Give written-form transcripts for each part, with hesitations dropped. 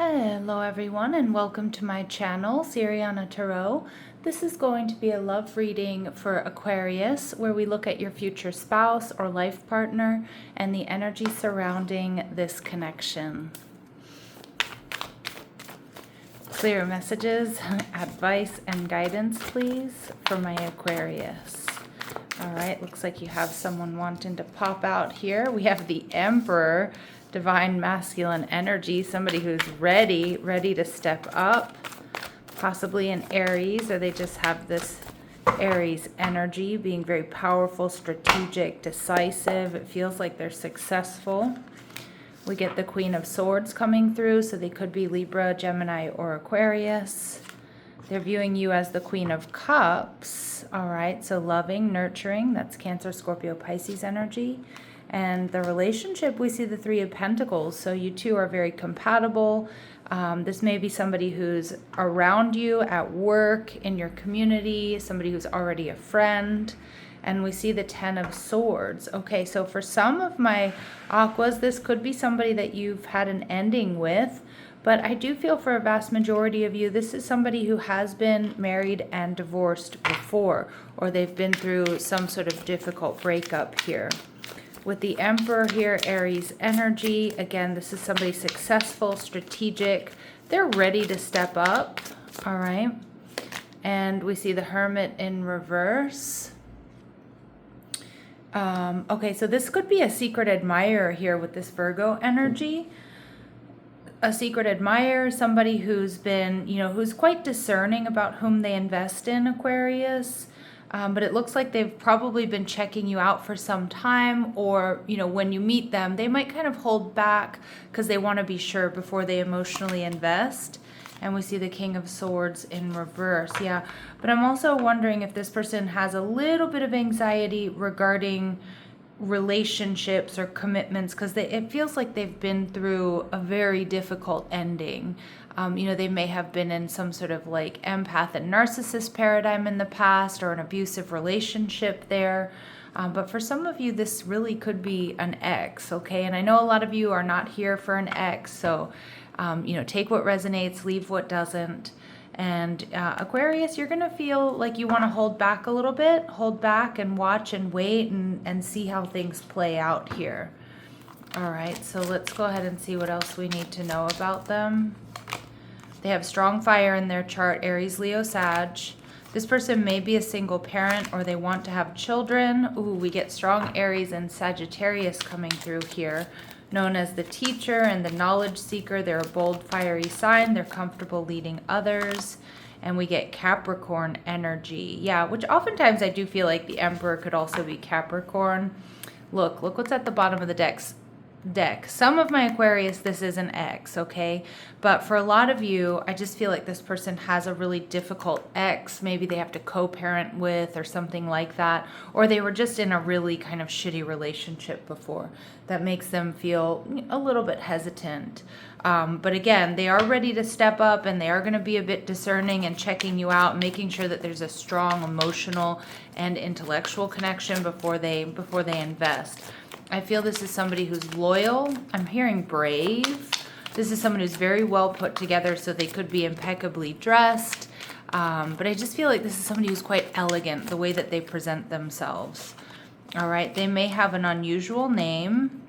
Hello everyone and welcome to my channel, Siriana Tarot. This is going to be a love reading for Aquarius where we look at your future spouse or life partner and the energy surrounding this connection. Clear messages, advice, and guidance please for my Aquarius. All right, looks like you have someone wanting to pop out here. We have the Emperor, divine masculine energy, somebody who's ready to step up, possibly an Aries, or they just have this Aries energy, being very powerful, strategic, decisive. It feels like they're successful. We get the Queen of Swords coming through, so they could be Libra, Gemini, or Aquarius. They're viewing you as the Queen of Cups. All right, so loving, nurturing, that's Cancer, Scorpio, Pisces energy. And the relationship, we see the Three of Pentacles. So you two are very compatible. This may be somebody who's around you at work, in your community, somebody who's already a friend. And we see the Ten of Swords. Okay, so for some of my Aquas, this could be somebody that you've had an ending with. But I do feel for a vast majority of you, this is somebody who has been married and divorced before, or they've been through some sort of difficult breakup here. With the Emperor here, Aries energy, again, this is somebody successful, strategic. They're ready to step up, all right? And we see the Hermit in reverse. Okay, so this could be a secret admirer here with this Virgo energy. A secret admirer, somebody who's been, who's quite discerning about whom they invest in, Aquarius. But it looks like they've probably been checking you out for some time, or, when you meet them, they might kind of hold back because they want to be sure before they emotionally invest. And we see the King of Swords in reverse. Yeah, but I'm also wondering if this person has a little bit of anxiety regarding relationships or commitments, because it feels like they've been through a very difficult ending. They may have been in some sort of like empath and narcissist paradigm in the past, or an abusive relationship there. But for some of you, this really could be an ex, okay? And I know a lot of you are not here for an ex, so, take what resonates, leave what doesn't. And Aquarius, you're going to feel like you want to hold back a little bit, hold back and watch and wait and see how things play out here. All right, so let's go ahead and see what else we need to know about them. They have strong fire in their chart, Aries, Leo, Sag. This person may be a single parent, or they want to have children. Ooh, we get strong Aries and Sagittarius coming through here. Known as the teacher and the knowledge seeker. They're a bold, fiery sign. They're comfortable leading others. And we get Capricorn energy. Yeah, which oftentimes I do feel like the Emperor could also be Capricorn. Look what's at the bottom of the deck. Some of my Aquarius, this is an ex, okay? But for a lot of you, I just feel like this person has a really difficult ex. Maybe they have to co-parent with or something like that. Or they were just in a really kind of shitty relationship before. That makes them feel a little bit hesitant. But again, they are ready to step up, and they are going to be a bit discerning and checking you out, making sure that there's a strong emotional and intellectual connection before they invest. I feel this is somebody who's loyal. I'm hearing brave. This is someone who's very well put together, so they could be impeccably dressed. But I just feel like this is somebody who's quite elegant, the way that they present themselves. All right, they may have an unusual name.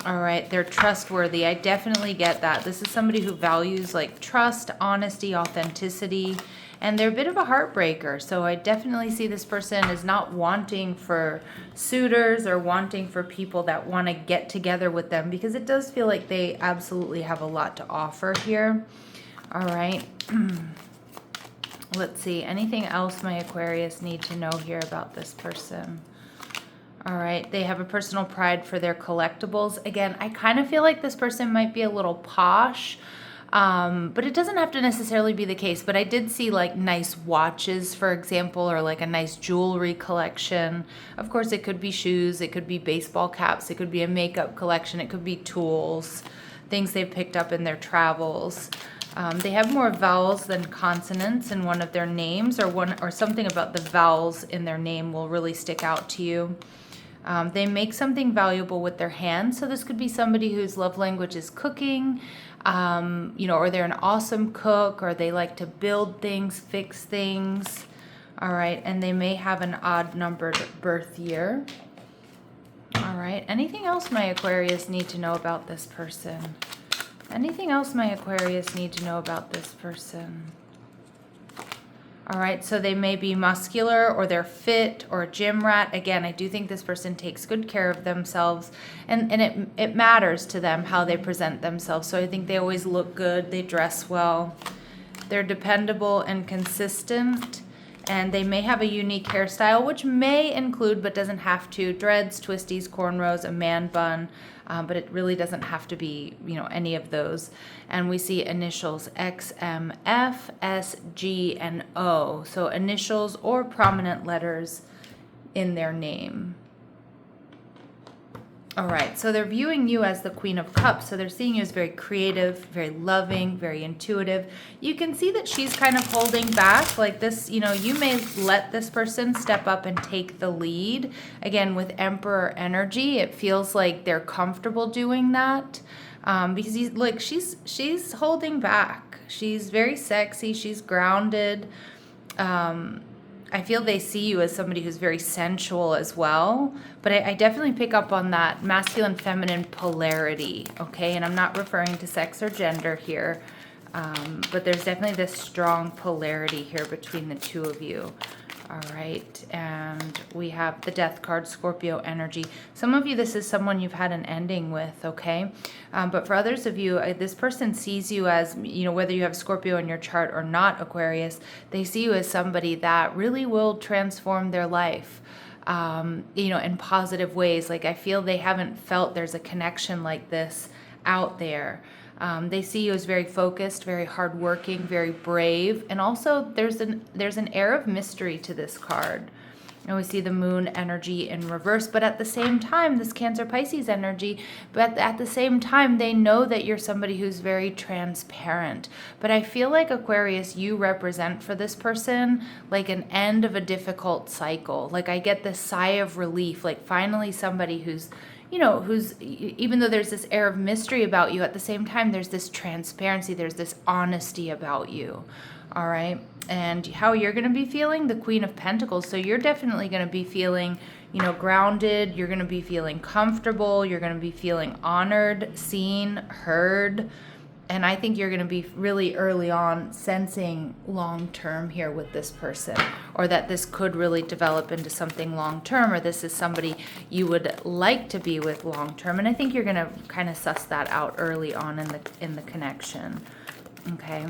All right, they're trustworthy. I definitely get that. This is somebody who values like trust, honesty, authenticity. And they're a bit of a heartbreaker. So I definitely see this person is not wanting for suitors or wanting for people that want to get together with them, because it does feel like they absolutely have a lot to offer here. All right. Let's see. Anything else my Aquarius need to know here about this person? All right. They have a personal pride for their collectibles. Again, I kind of feel like this person might be a little posh. But it doesn't have to necessarily be the case. But I did see like nice watches, for example, or like a nice jewelry collection. Of course, it could be shoes, it could be baseball caps, it could be a makeup collection, it could be tools, things they've picked up in their travels. They have more vowels than consonants in one of their names, or something about the vowels in their name will really stick out to you. They make something valuable with their hands. So this could be somebody whose love language is cooking, you know, or they're an awesome cook, or they like to build things, fix things. All right. And they may have an odd numbered birth year. All right. Anything else my Aquarius need to know about this person? Anything else my Aquarius need to know about this person? All right, so they may be muscular, or they're fit, or a gym rat. Again, I do think this person takes good care of themselves, and it matters to them how they present themselves. So I think they always look good, they dress well, they're dependable and consistent, and they may have a unique hairstyle, which may include, but doesn't have to, dreads, twisties, cornrows, a man bun, but it really doesn't have to be, you know, any of those. And we see initials X, M, F, S, G, and O. So initials or prominent letters in their name. All right, so they're viewing you as the Queen of Cups. So they're seeing you as very creative, very loving, very intuitive. You can see that she's kind of holding back like this. You know, you may let this person step up and take the lead. Again, with Emperor energy, it feels like they're comfortable doing that because she's holding back. She's very sexy. She's grounded. I feel they see you as somebody who's very sensual as well, but I definitely pick up on that masculine feminine polarity, okay? And I'm not referring to sex or gender here, but there's definitely this strong polarity here between the two of you. All right, and we have the Death card, Scorpio energy. Some of you, this is someone you've had an ending with, okay? But for others of you, this person sees you as, you know, whether you have Scorpio in your chart or not, Aquarius, they see you as somebody that really will transform their life, you know, in positive ways. Like, I feel they haven't felt there's a connection like this out there. They see you as very focused, very hardworking, very brave, and also there's an air of mystery to this card. And we see the Moon energy in reverse, but at the same time, this Cancer Pisces energy, but at the same time, they know that you're somebody who's very transparent. But I feel like, Aquarius, you represent for this person like an end of a difficult cycle. Like, I get this sigh of relief, like finally somebody who's, you know, who's, even though there's this air of mystery about you, at the same time, there's this transparency, there's this honesty about you. All right. And how you're going to be feeling, the Queen of Pentacles. So you're definitely going to be feeling, you know, grounded. You're going to be feeling comfortable. You're going to be feeling honored, seen, heard. And I think you're going to be really early on sensing long-term here with this person, or that this could really develop into something long-term, or this is somebody you would like to be with long-term. And I think you're going to kind of suss that out early on in the connection. Okay.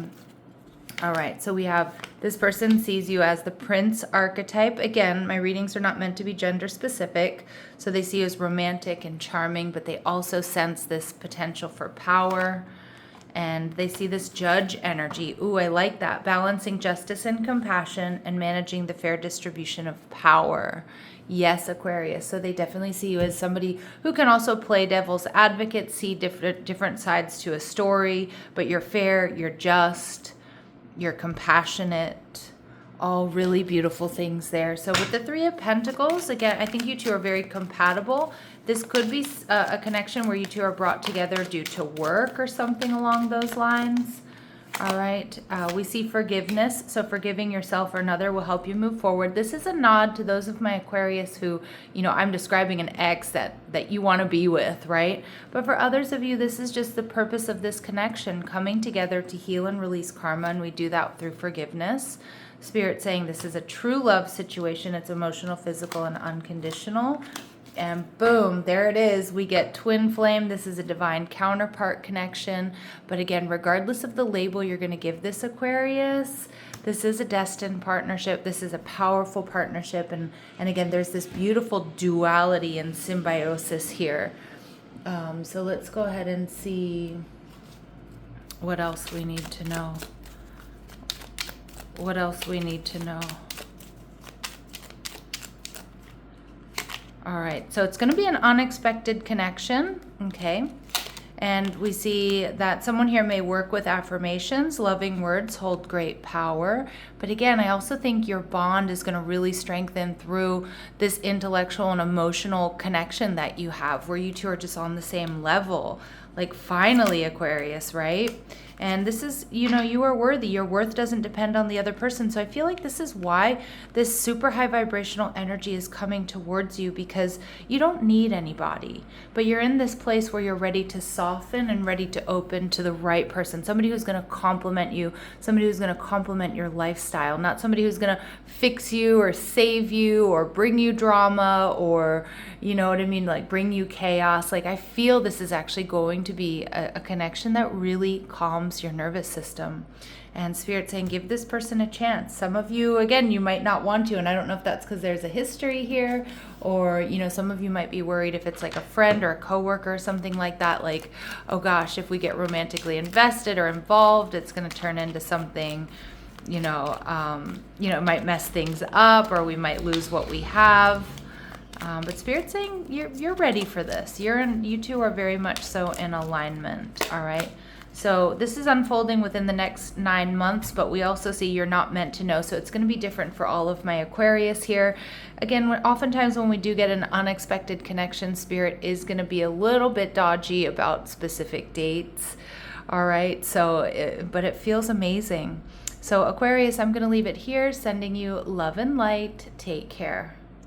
All right. So we have this person sees you as the Prince archetype. Again, my readings are not meant to be gender specific. So they see you as romantic and charming, but they also sense this potential for power. And they see this Judge energy. Ooh, I like that. Balancing justice and compassion and managing the fair distribution of power. Yes, Aquarius. So they definitely see you as somebody who can also play devil's advocate, see different sides to a story, but you're fair, you're just, you're compassionate. All really beautiful things there. So with the Three of Pentacles, again, I think you two are very compatible. This could be a connection where you two are brought together due to work or something along those lines. All right. We see forgiveness. So forgiving yourself or another will help you move forward. This is a nod to those of my Aquarius who, you know, I'm describing an ex that you want to be with, right? But for others of you, this is just the purpose of this connection, coming together to heal and release karma. And we do that through forgiveness. Spirit saying this is a true love situation. It's emotional, physical, and unconditional. And boom, there it is. We get twin flame. This is a divine counterpart connection. But again, regardless of the label you're going to give this, Aquarius, this is a destined partnership. This is a powerful partnership. And again, there's this beautiful duality and symbiosis here. So let's go ahead and see what else we need to know. What else we need to know. All right, so it's going to be an unexpected connection, okay? And we see that someone here may work with affirmations. Loving words hold great power. But again, I also think your bond is going to really strengthen through this intellectual and emotional connection that you have, where you two are just on the same level. Like, finally, Aquarius, right? And this is, you are worthy. Your worth doesn't depend on the other person. So I feel like this is why this super high vibrational energy is coming towards you, because you don't need anybody. But you're in this place where you're ready to soften and ready to open to the right person. Somebody who's going to complement you. Somebody who's going to complement your lifestyle. Not somebody who's going to fix you or save you or bring you drama or, you know what I mean, like bring you chaos. Like, I feel this is actually going to be a connection that really calms your nervous system. And Spirit saying, give this person a chance. Some of you, again, you might not want to, and I don't know if that's because there's a history here, or some of you might be worried if it's like a friend or a coworker or something like that, like, oh gosh, if we get romantically invested or involved, it's going to turn into something, it might mess things up, or we might lose what we have. But Spirit's saying you're ready for this. You two are very much so in alignment. All right. So this is unfolding within the next 9 months, but we also see you're not meant to know. So it's going to be different for all of my Aquarius here. Again, oftentimes when we do get an unexpected connection, Spirit is going to be a little bit dodgy about specific dates. All right. So, but it feels amazing. So Aquarius, I'm going to leave it here, sending you love and light. Take care.